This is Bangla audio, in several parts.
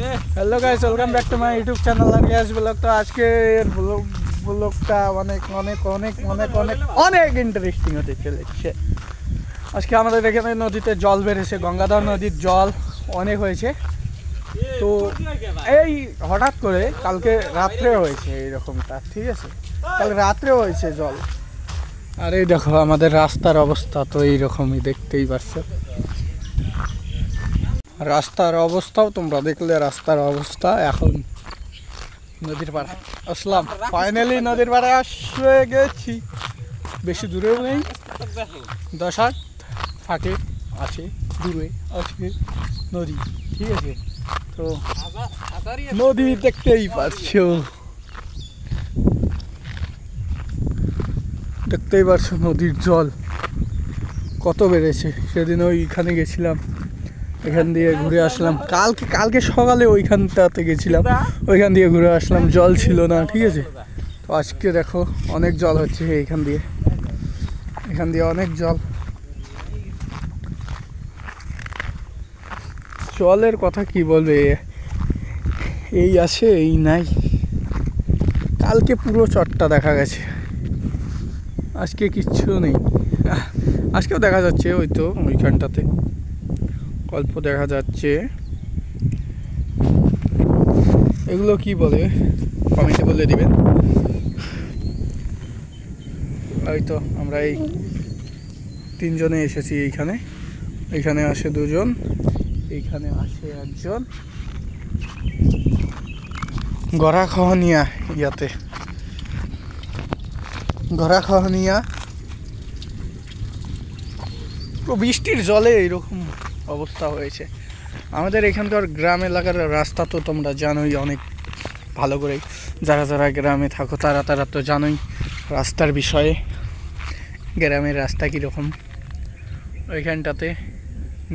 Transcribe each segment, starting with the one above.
Hello guys, welcome back to my YouTube channel और यस ब्लॉग। तो आज के ব্লগটা অনেক অনেক অনেক অনেক অনেক অনেক ইন্টারেস্টিং হতে চলেছে। আজকে আমাদের এখানে নদীতে জল বেড়েছে, গঙ্গাধর নদীর জল অনেক হয়েছে। তো এই হঠাৎ করে কালকে রাত্রে হয়েছে এইরকমটা, ঠিক আছে? কাল রাত্রে হয়েছে জল। আর এই দেখো আমাদের রাস্তার অবস্থা তো এইরকমই, দেখতেই পাচ্ছো রাস্তার অবস্থাও তোমরা দেখলে। রাস্তার অবস্থা এখন নদীর পাড়ে আসলাম, ফাইনালি নদীর পাড়ে আসে গেছি। বেশি দূরেও নেই, 10 ফাটে আছে, দূরে আছে নদী, ঠিক আছে? তো নদী দেখতেই পাচ্ছো, দেখতেই পাচ্ছো নদীর জল কত বেড়েছে। সেদিন ওইখানে গেছিলাম, এখান দিয়ে ঘুরে আসলাম। কালকে সকালে ওইখানটাতে গেছিলাম, ওইখান দিয়ে ঘুরে আসলাম, জল ছিল না, ঠিক আছে? তো আজকে দেখো অনেক জল হচ্ছে এখান দিয়ে অনেক জল। জলের কথা কি বলবে, এই আছে এই নাই। কালকে পুরো চটটা দেখা গেছে, আজকে কিচ্ছু নেই। আজকেও দেখা যাচ্ছে, ওই তো ওইখানটাতে অল্প দেখা যাচ্ছে। এগুলো কি বলে কমেন্টে বলে দিবেন। ওই তো আমরা এই 3 জনে এসেছি এইখানে। এইখানে আসে 2 জন, এইখানে আসে 1 জন। গড়াখহনিয়া ইয়াতে, গড়াখহনিয়া বৃষ্টির জলে এইরকম অবস্থা হয়েছে। আমাদের এখানকার গ্রাম এলাকার রাস্তা তো তোমরা জানোই অনেক ভালো করে। যারা যারা গ্রামে থাকো তারা তো জানোই রাস্তার বিষয়ে, গ্রামের রাস্তা কীরকম। ওইখানটাতে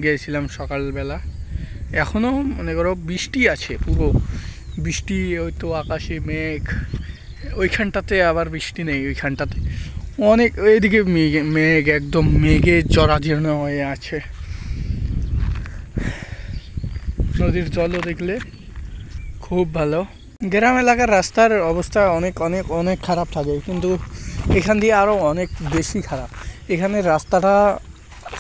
গিয়েছিলাম সকালবেলা, এখনও মনে করো বৃষ্টি আছে, পুরো বৃষ্টি। ওই তো আকাশে মেঘ, ওইখানটাতে আবার বৃষ্টি নেই। ওইখানটাতে অনেক, এইদিকে মেঘ একদম মেঘে জরাজীর্ণ হয়ে আছে। নদীর জলও দেখলে খুব ভালো। গ্রাম এলাকার রাস্তার অবস্থা অনেক অনেক অনেক খারাপ থাকে, কিন্তু এখান দিয়ে আরও অনেক বেশি খারাপ। এখানে রাস্তাটা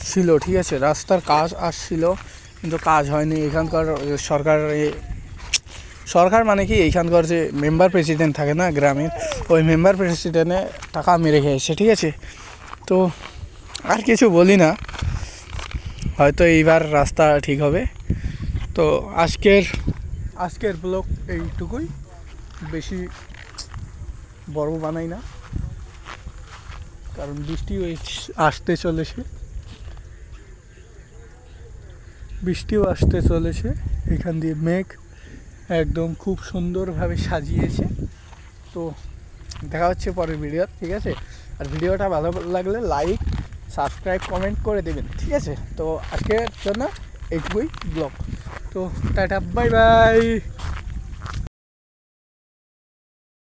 ছিল, ঠিক আছে, রাস্তার কাজ আসছিল, কিন্তু কাজ হয়নি। এখানকার সরকার মানে কি, এইখানকার যে মেম্বার প্রেসিডেন্ট থাকে না গ্রামের, ওই মেম্বার প্রেসিডেন্টে টাকা মেরে খেয়েছে, ঠিক আছে? তো আর কিছু বলি না, হয়তো এইবার রাস্তা ঠিক হবে। তো আজকের ব্লগ এইটুকুই, বেশি বড় বানাই না, কারণ বৃষ্টিও আসতে চলেছে। এখান দিয়ে মেঘ একদম খুব সুন্দরভাবে সাজিয়েছে। তো দেখা হচ্ছে পরের ভিডিও, ঠিক আছে? আর ভিডিওটা ভালো লাগলে লাইক, সাবস্ক্রাইব, কমেন্ট করে দেবেন, ঠিক আছে? তো আজকের জন্য এইটুকুই ব্লগ। তো টাটা, বাই বাই।